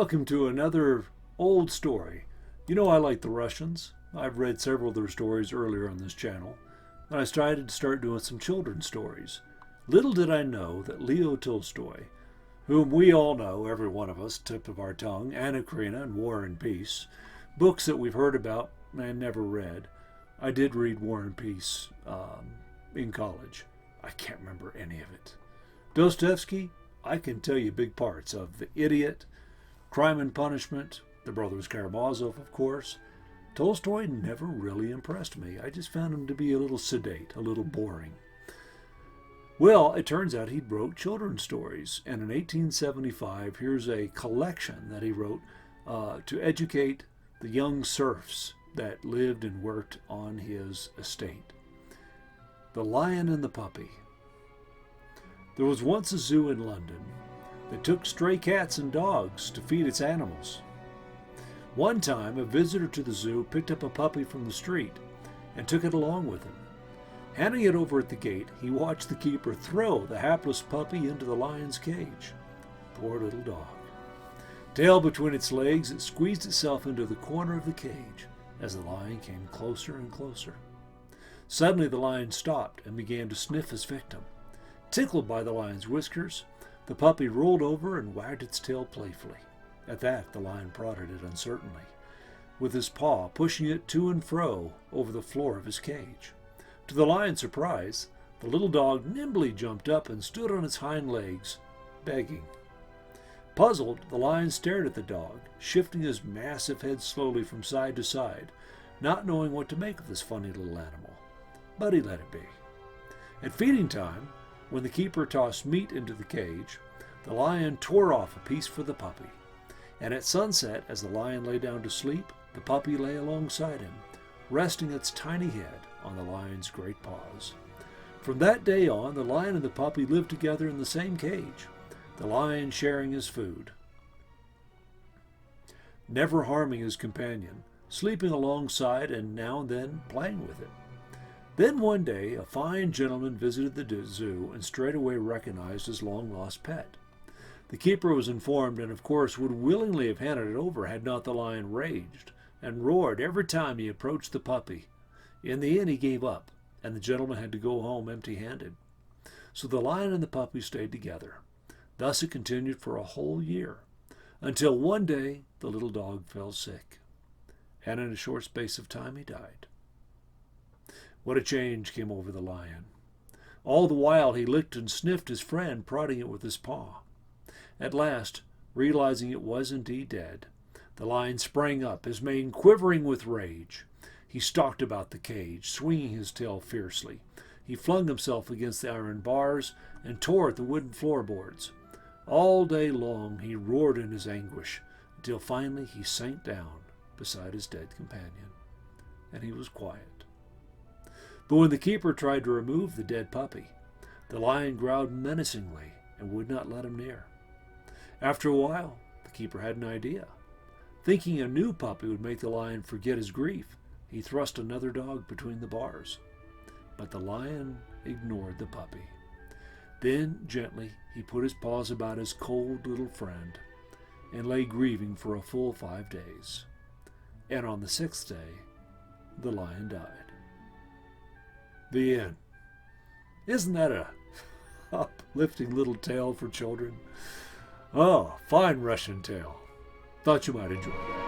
Welcome to another old story. You know I like the Russians. I've read several of their stories earlier on this channel, and I decided to start doing some children's stories. Little did I know that Leo Tolstoy, whom we all know, every one of us, tip of our tongue, Anna Karenina and War and Peace, books that we've heard about and never read. I did read War and Peace in college. I can't remember any of it. Dostoevsky, I can tell you big parts of The Idiot, Crime and Punishment, The Brothers Karamazov, of course. Tolstoy never really impressed me. I just found him to be a little sedate, a little boring. Well, it turns out he wrote children's stories, and in 1875, here's a collection that he wrote to educate the young serfs that lived and worked on his estate. The Lion and the Puppy. There was once a zoo in London that took stray cats and dogs to feed its animals. One time, a visitor to the zoo picked up a puppy from the street and took it along with him. Handing it over at the gate, he watched the keeper throw the hapless puppy into the lion's cage. Poor little dog. Tail between its legs, it squeezed itself into the corner of the cage as the lion came closer and closer. Suddenly the lion stopped and began to sniff his victim. Tickled by the lion's whiskers, the puppy rolled over and wagged its tail playfully. At that, the lion prodded it uncertainly, with his paw pushing it to and fro over the floor of his cage. To the lion's surprise, the little dog nimbly jumped up and stood on its hind legs, begging. Puzzled, the lion stared at the dog, shifting his massive head slowly from side to side, not knowing what to make of this funny little animal. But he let it be. At feeding time, when the keeper tossed meat into the cage, the lion tore off a piece for the puppy. And at sunset, as the lion lay down to sleep, the puppy lay alongside him, resting its tiny head on the lion's great paws. From that day on, the lion and the puppy lived together in the same cage, the lion sharing his food, never harming his companion, sleeping alongside and now and then playing with it. Then one day, a fine gentleman visited the zoo and straightway recognized his long-lost pet. The keeper was informed and, of course, would willingly have handed it over had not the lion raged and roared every time he approached the puppy. In the end, he gave up, and the gentleman had to go home empty-handed. So the lion and the puppy stayed together. Thus it continued for a whole year, until one day the little dog fell sick, and in a short space of time he died. What a change came over the lion. All the while he licked and sniffed his friend, prodding it with his paw. At last, realizing it was indeed dead, the lion sprang up, his mane quivering with rage. He stalked about the cage, swinging his tail fiercely. He flung himself against the iron bars and tore at the wooden floorboards. All day long he roared in his anguish, until finally he sank down beside his dead companion, and he was quiet. But when the keeper tried to remove the dead puppy, the lion growled menacingly and would not let him near. After a while, the keeper had an idea. Thinking a new puppy would make the lion forget his grief, he thrust another dog between the bars. But the lion ignored the puppy. Then, gently, he put his paws about his cold little friend and lay grieving for a full 5 days. And on the 6th day, the lion died. The end. Isn't that a uplifting little tale for children? Oh, fine Russian tale. Thought you might enjoy that.